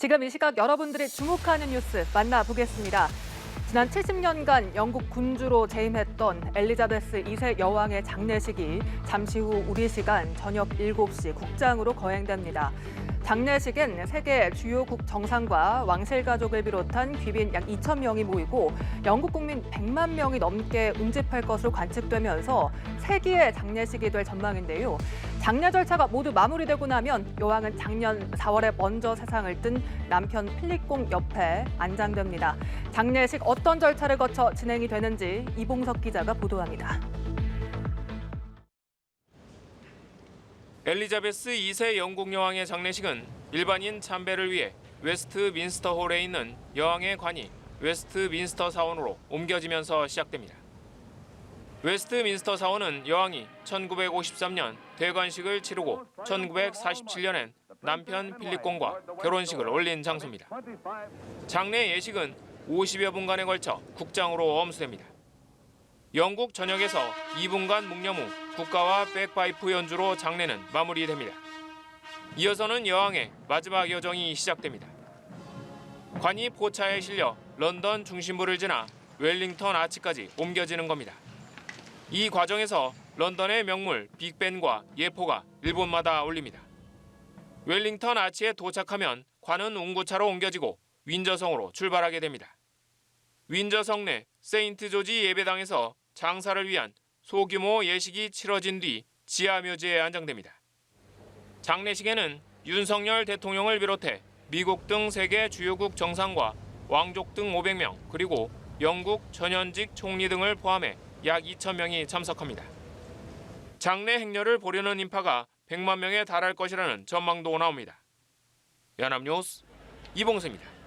지금 이 시각 여러분들이 주목하는 뉴스 만나보겠습니다. 지난 70년간 영국 군주로 재임했던 엘리자베스 2세 여왕의 장례식이 잠시 후 우리 시간 저녁 7시 국장으로 거행됩니다. 장례식엔 세계 주요국 정상과 왕실 가족을 비롯한 귀빈 약 2천 명이 모이고 영국 국민 100만 명이 넘게 운집할 것으로 관측되면서 세기의 장례식이 될 전망인데요. 장례 절차가 모두 마무리되고 나면 여왕은 작년 4월에 먼저 세상을 뜬 남편 필립공 옆에 안장됩니다. 장례식 어떤 절차를 거쳐 진행이 되는지 이봉석 기자가 보도합니다. 엘리자베스 2세 영국 여왕의 장례식은 일반인 참배를 위해 웨스트민스터 홀에 있는 여왕의 관이 웨스트민스터 사원으로 옮겨지면서 시작됩니다. 웨스트민스터 사원은 여왕이 1953년 대관식을 치르고 1947년엔 남편 필립공과 결혼식을 올린 장소입니다. 장례 예식은 50여 분간에 걸쳐 국장으로 엄수됩니다. 영국 전역에서 2분간 묵념 후 국가와 백파이프 연주로 장례는 마무리됩니다. 이어서는 여왕의 마지막 여정이 시작됩니다. 관이 포차에 실려 런던 중심부를 지나 웰링턴 아치까지 옮겨지는 겁니다. 이 과정에서 런던의 명물 빅벤과 예포가 1분마다 울립니다. 웰링턴 아치에 도착하면 관은 운구차로 옮겨지고 윈저성으로 출발하게 됩니다. 윈저성 내 세인트 조지 예배당에서 장사를 위한 소규모 예식이 치러진 뒤 지하묘지에 안장됩니다. 장례식에는 윤석열 대통령을 비롯해 미국 등 세계 주요국 정상과 왕족 등 500명 그리고 영국 전현직 총리 등을 포함해 약 2천 명이 참석합니다. 장례 행렬을 보려는 인파가 100만 명에 달할 것이라는 전망도 나옵니다. 연합뉴스 이봉수입니다.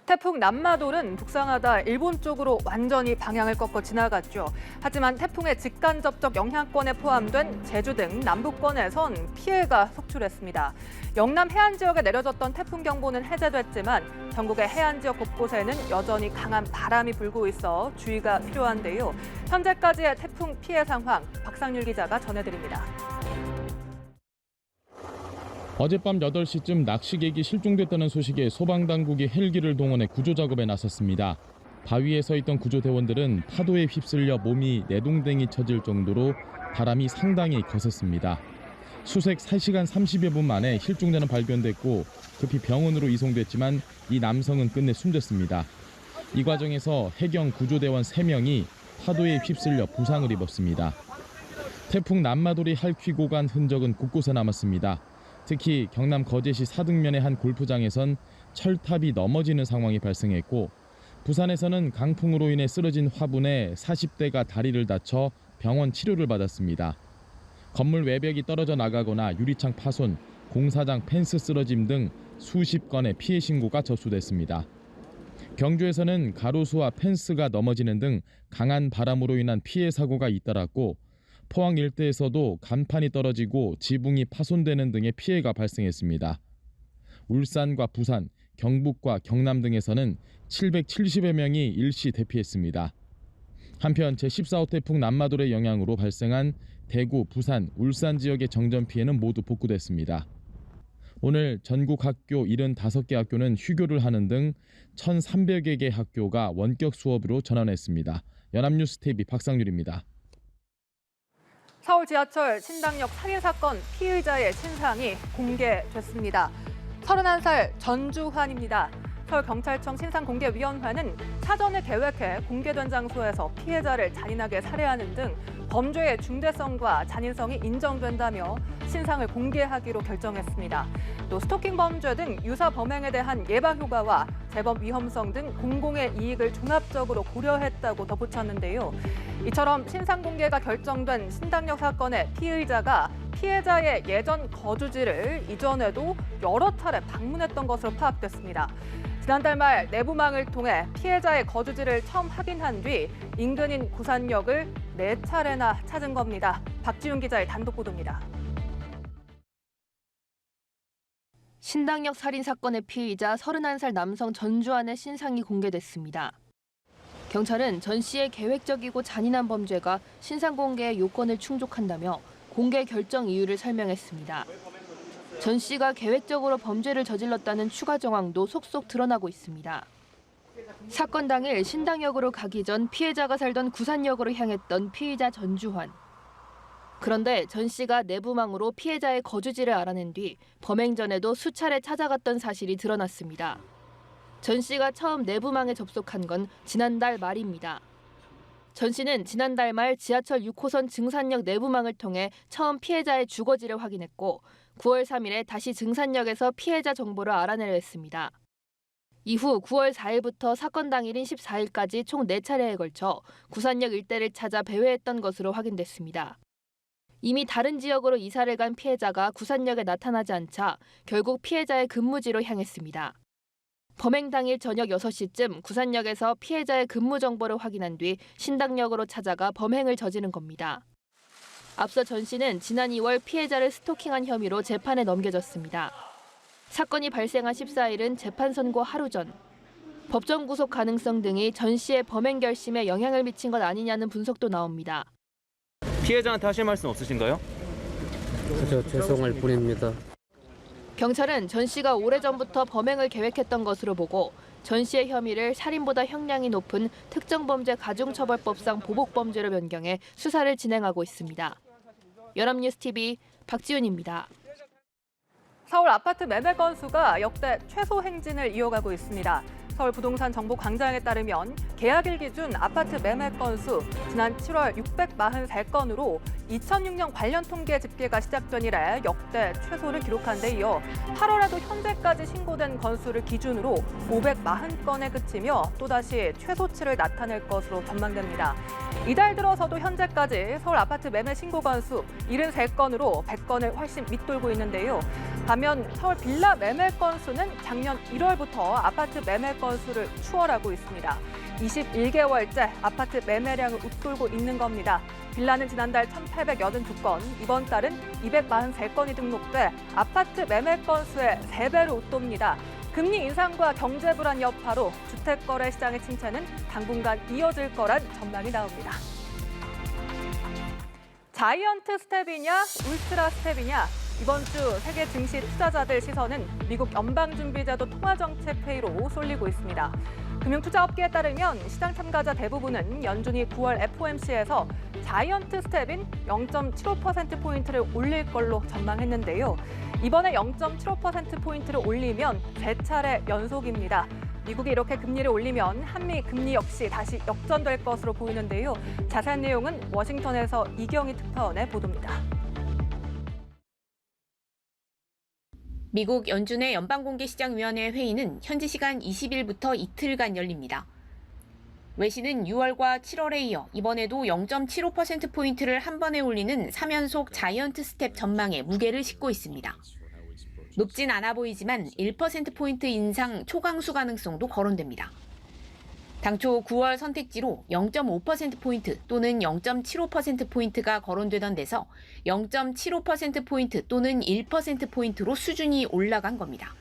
태풍 남마돌은 북상하다 일본 쪽으로 완전히 방향을 꺾어 지나갔죠. 하지만 태풍의 직간 접촉 영향권에 포함된 제주 등 남부권에선 피해가 속출했습니다. 영남 해안 지역에 내려졌던 태풍 경보는 해제됐지만 전국의 해안 지역 곳곳에는 여전히 강한 바람이 불고 있어 주의가 필요한데요. 현재까지의 태풍 피해 상황 박상률 기자가 전해드립니다. 어젯밤 8시쯤 낚시객이 실종됐다는 소식에 소방당국이 헬기를 동원해 구조작업에 나섰습니다. 바위에 서 있던 구조대원들은 파도에 휩쓸려 몸이 내동댕이 쳐질 정도로 바람이 상당히 거셌습니다. 수색 3시간 30여 분 만에 실종자는 발견됐고 급히 병원으로 이송됐지만 이 남성은 끝내 숨졌습니다. 이 과정에서 해경 구조대원 3명이 파도에 휩쓸려 부상을 입었습니다. 태풍 남마돌이 핥히고 간 흔적은 곳곳에 남았습니다. 특히 경남 거제시 사등면의 한 골프장에선 철탑이 넘어지는 상황이 발생했고 부산에서는 강풍으로 인해 쓰러진 화분에 40대가 다리를 다쳐 병원 치료를 받았습니다. 건물 외벽이 떨어져 나가거나 유리창 파손, 공사장 펜스 쓰러짐 등 수십 건의 피해 신고가 접수됐습니다. 경주에서는 가로수와 펜스가 넘어지는 등 강한 바람으로 인한 피해 사고가 잇따랐고 포항 일대에서도 간판이 떨어지고 지붕이 파손되는 등의 피해가 발생했습니다. 울산과 부산, 경북과 경남 등에서는 770여 명이 일시 대피했습니다. 한편 제14호 태풍 남마돌의 영향으로 발생한 대구, 부산, 울산 지역의 정전 피해는 모두 복구됐습니다. 오늘 전국 학교 75개 학교는 휴교를 하는 등 1,300여 개 학교가 원격 수업으로 전환했습니다. 연합뉴스 TV 박상률입니다. 서울 지하철 신당역 살인 사건 피의자의 신상이 공개됐습니다. 31살 전주환입니다. 서울경찰청 신상공개위원회는 사전에 계획해 공개된 장소에서 피해자를 잔인하게 살해하는 등 범죄의 중대성과 잔인성이 인정된다며 신상을 공개하기로 결정했습니다. 또 스토킹 범죄 등 유사 범행에 대한 예방 효과와 재범 위험성 등 공공의 이익을 종합적으로 고려했다고 덧붙였는데요. 이처럼 신상 공개가 결정된 신당역 사건의 피의자가 피해자의 예전 거주지를 이전에도 여러 차례 방문했던 것으로 파악됐습니다. 지난달 말 내부망을 통해 피해자의 거주지를 처음 확인한 뒤 인근인 구산역을 4차례나 찾은 겁니다. 박지훈 기자의 단독 보도입니다. 신당역 살인 사건의 피의자 31살 남성 전주환의 신상이 공개됐습니다. 경찰은 전 씨의 계획적이고 잔인한 범죄가 신상 공개의 요건을 충족한다며 공개 결정 이유를 설명했습니다. 전 씨가 계획적으로 범죄를 저질렀다는 추가 정황도 속속 드러나고 있습니다. 사건 당일 신당역으로 가기 전 피해자가 살던 구산역으로 향했던 피의자 전주환. 그런데 전 씨가 내부망으로 피해자의 거주지를 알아낸 뒤 범행 전에도 수차례 찾아갔던 사실이 드러났습니다. 전 씨가 처음 내부망에 접속한 건 지난달 말입니다. 전 씨는 지난달 말 지하철 6호선 증산역 내부망을 통해 처음 피해자의 주거지를 확인했고 9월 3일에 다시 증산역에서 피해자 정보를 알아내려 했습니다. 이후 9월 4일부터 사건 당일인 14일까지 총 4차례에 걸쳐 구산역 일대를 찾아 배회했던 것으로 확인됐습니다. 이미 다른 지역으로 이사를 간 피해자가 구산역에 나타나지 않자 결국 피해자의 근무지로 향했습니다. 범행 당일 저녁 6시쯤 구산역에서 피해자의 근무 정보를 확인한 뒤 신당역으로 찾아가 범행을 저지른 겁니다. 앞서 전 씨는 지난 2월 피해자를 스토킹한 혐의로 재판에 넘겨졌습니다. 사건이 발생한 14일은 재판 선고 하루 전. 법정 구속 가능성 등이 전 씨의 범행 결심에 영향을 미친 것 아니냐는 분석도 나옵니다. 피해자한테 하실 말씀 없으신가요? 그저 죄송할 뿐입니다. 경찰은 전 씨가 오래전부터 범행을 계획했던 것으로 보고 전 씨의 혐의를 살인보다 형량이 높은 특정범죄 가중처벌법상 보복범죄로 변경해 수사를 진행하고 있습니다. 연합뉴스TV 박지훈입니다. 서울 아파트 매매 건수가 역대 최소 행진을 이어가고 있습니다. 서울 부동산 정보 광장에 따르면 계약일 기준 아파트 매매 건수 지난 7월 643건으로 2006년 관련 통계 집계가 시작된 이래 역대 최소를 기록한 데 이어 8월에도 현재까지 신고된 건수를 기준으로 540건에 그치며 또다시 최소치를 나타낼 것으로 전망됩니다. 이달 들어서도 현재까지 서울 아파트 매매 신고 건수 73건으로 100건을 훨씬 밑돌고 있는데요. 반면 서울 빌라 매매 건수는 작년 1월부터 아파트 매매 건수를 추월하고 있습니다. 21개월째 아파트 매매량을 웃돌고 있는 겁니다. 빌라는 지난달 1,882건, 이번 달은 243건이 등록돼 아파트 매매 건수의 3배로 웃돕니다. 금리 인상과 경제 불안 여파로 주택거래 시장의 침체는 당분간 이어질 거란 전망이 나옵니다. 자이언트 스텝이냐, 울트라 스텝이냐? 이번 주 세계 증시 투자자들 시선은 미국 연방준비제도 통화정책회의로 쏠리고 있습니다. 금융투자업계에 따르면 시장 참가자 대부분은 연준이 9월 FOMC에서 자이언트 스텝인 0.75%포인트를 올릴 걸로 전망했는데요. 이번에 0.75%포인트를 올리면 3차례 연속입니다. 미국이 이렇게 금리를 올리면 한미 금리 역시 다시 역전될 것으로 보이는데요. 자세한 내용은 워싱턴에서 이경희 특파원의 보도입니다. 미국 연준의 연방공개시장위원회 회의는 현지 시간 20일부터 이틀간 열립니다. 외신은 6월과 7월에 이어 이번에도 0.75%포인트를 한 번에 올리는 3연속 자이언트 스텝 전망에 무게를 싣고 있습니다. 높진 않아 보이지만 1%포인트 인상 초강수 가능성도 거론됩니다. 당초 9월 선택지로 0.5%포인트 또는 0.75%포인트가 거론되던 데서 0.75%포인트 또는 1%포인트로 수준이 올라간 겁니다.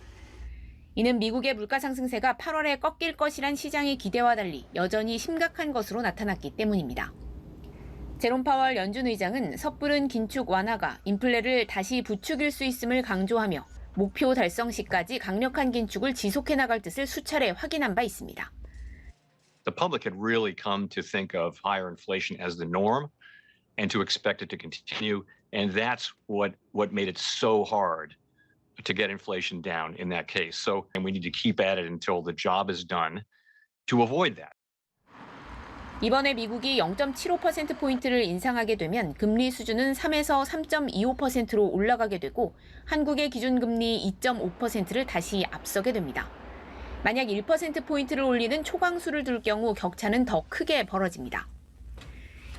이는 미국의 물가 상승세가 8월에 꺾일 것이란 시장의 기대와 달리 여전히 심각한 것으로 나타났기 때문입니다. 제롬 파월 연준 의장은 섣부른 긴축 완화가 인플레를 다시 부추길 수 있음을 강조하며 목표 달성 시까지 강력한 긴축을 지속해 나갈 뜻을 수차례 확인한 바 있습니다. The public had really come to think of higher inflation as the norm and to expect it to continue. And that's what made it so hard to get inflation down in that case. So, and we need to keep at it until the job is done to avoid that. 이번에 미국이 0.75%포인트를 인상하게 되면 금리 수준은 3에서 3.25%로 올라가게 되고 한국의 기준금리 2.5%를 다시 앞서게 됩니다. 만약 1%포인트를 올리는 초강수를 둘 경우 격차는 더 크게 벌어집니다.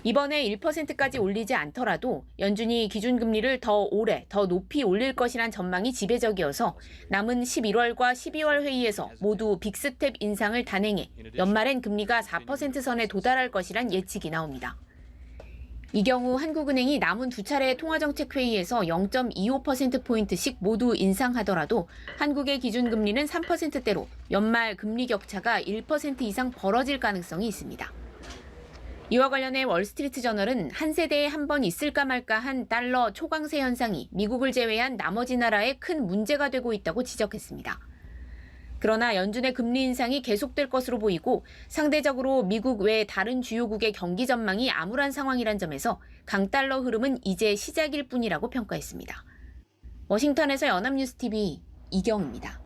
이번에 1%까지 올리지 않더라도 연준이 기준금리를 더 오래, 더 높이 올릴 것이란 전망이 지배적이어서 남은 11월과 12월 회의에서 모두 빅스텝 인상을 단행해 연말엔 금리가 4% 선에 도달할 것이란 예측이 나옵니다. 이 경우 한국은행이 남은 2차례 통화정책회의에서 0.25%포인트씩 모두 인상하더라도 한국의 기준금리는 3%대로 연말 금리 격차가 1% 이상 벌어질 가능성이 있습니다. 이와 관련해 월스트리트저널은 한 세대에 한 번 있을까 말까 한 달러 초강세 현상이 미국을 제외한 나머지 나라에 큰 문제가 되고 있다고 지적했습니다. 그러나 연준의 금리 인상이 계속될 것으로 보이고 상대적으로 미국 외 다른 주요국의 경기 전망이 암울한 상황이란 점에서 강달러 흐름은 이제 시작일 뿐이라고 평가했습니다. 워싱턴에서 연합뉴스TV 이경입니다.